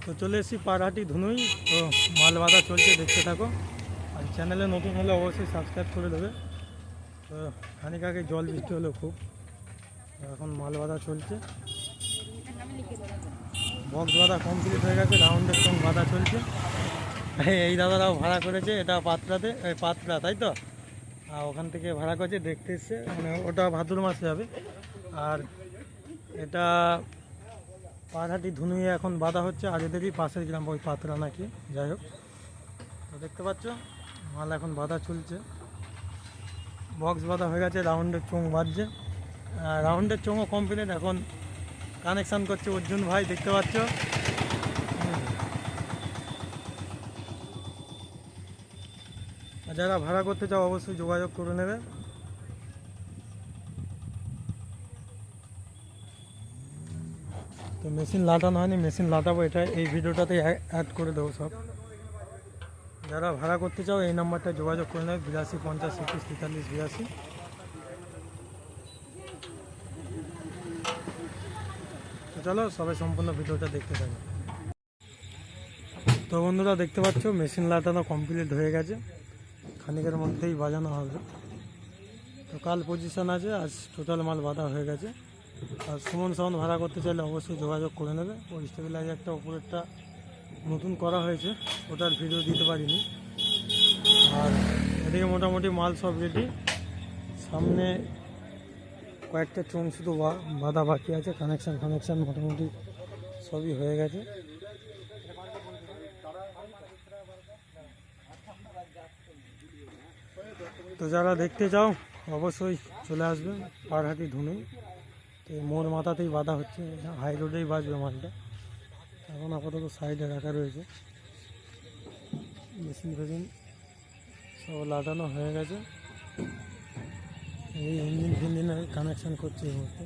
তো চলে এসেছি পারহাটি ধুনুই। তো মাল বাঁধা চলছে, দেখতে থাকো। আর চ্যানেলে নতুন হলে অবশ্যই সাবস্ক্রাইব করে দেবে। তো খানিক আগে জল বৃষ্টি হলো খুব, এখন মাল বাঁধা চলছে। বক্স বাঁধা কমপ্লিট হয়ে গেছে, রাউন্ডের চোঙ বাঁধা চলছে। এই দাদারাও ভাড়া করেছে, এটা পাত্রা তাই তো। আর ওখান থেকে ভাড়া করেছে, দেখতে এসছে, মানে ওটা ভাদ্র মাসে যাবে। আর এটা পারহাটি ধুনুইয়ে এখন বাঁধা হচ্ছে, আর এদেরই পাশের গ্রাম ওই পাত্রা নাকি, যাই হোক। তো দেখতে পাচ্ছ মাল এখন বাঁধা চলছে, বক্স বাঁধা হয়ে গেছে, রাউন্ডের চোঙ বাঁধছে। রাউন্ডের চোঙও কমপ্লিট, এখন কানেকশান করছে অর্জুন ভাই, দেখতে পাচ্ছ। যারা ভাড়া করতে চাও অবশ্যই যোগাযোগ করে নেবে। তো মেশিন লাটানো হয়নি, মেশিন লাটাবো, এটা এই ভিডিওটাতে অ্যাড করে দেবো সব। যারা ভাড়া করতে চাও এই নাম্বারটা যোগাযোগ করে নেবে, 82 50 21 43 82। তো চলো সবাই সম্পূর্ণ ভিডিওটা দেখতে থাকবে। তো বন্ধুরা দেখতে পাচ্ছ মেশিন লাটানো কমপ্লিট হয়ে গেছে, খানিকের মধ্যেই বাজানো হবে। তো কাল পজিশন আছে, আজ টোটাল মাল বাঁধা হয়ে গেছে। আর সুমন সাউন্ড ভাড়া করতে চাইলে অবশ্যই যোগাযোগ করে নেবে। ওই স্টেবিলাইজারটা উপরেরটা নতুন করা হয়েছে, ওটার ভিডিও দিতে পারিনি। আর এদিকে মোটামুটি মাল সব রেডি, সামনে কয়েকটা চোঙ শুধু বাঁধা বাকি আছে, কানেকশান মোটামুটি সবই হয়ে গেছে। তো যারা দেখতে চাও অবশ্যই চলে আসবে পারহাটি ধুনুই। তো মোড় মাথাতেই বাঁধা হচ্ছে, হাই রোডেই বাজবে মালটা। এখন আপাতত সাইডে রাখা রয়েছে, মেশিন ফেশিন সব লাটানো হয়ে গেছে। এই ইঞ্জিনে কানেকশান করছে এই মুহূর্তে।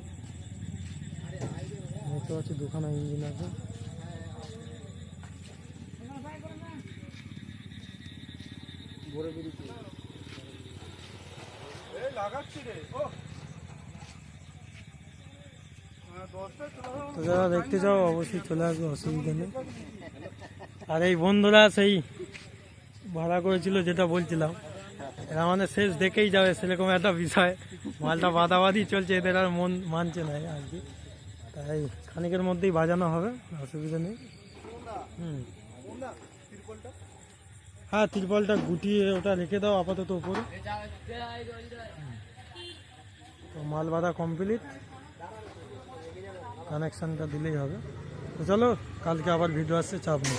দেখতে পাচ্ছি দুখানা ইঞ্জিন আছে। তো যারা দেখতে চাও অবশ্যই চলে আসবে, অসুবিধা নেই। আর এই বন্ধুরা সেই ভাড়া করেছিল যেটা বলছিলাম, এরা মানে শেষ দেখেই যাবে সেরকম একটা বিষয়। মালটা বাঁধাবাঁধি চলছে, এদের আর মন মানছে না আর কি, তাই খানিকের মধ্যেই বাজানো হবে, অসুবিধা নেই। হ্যাঁ, তিরপলটা গুটিয়ে ওটা রেখে দাও আপাতত উপরে। তো মাল বাঁধা কমপ্লিট, কানেকশানটা দিলেই হবে। তো চলো কালকে আবার ভিডিও আসছে, চাপ নেই।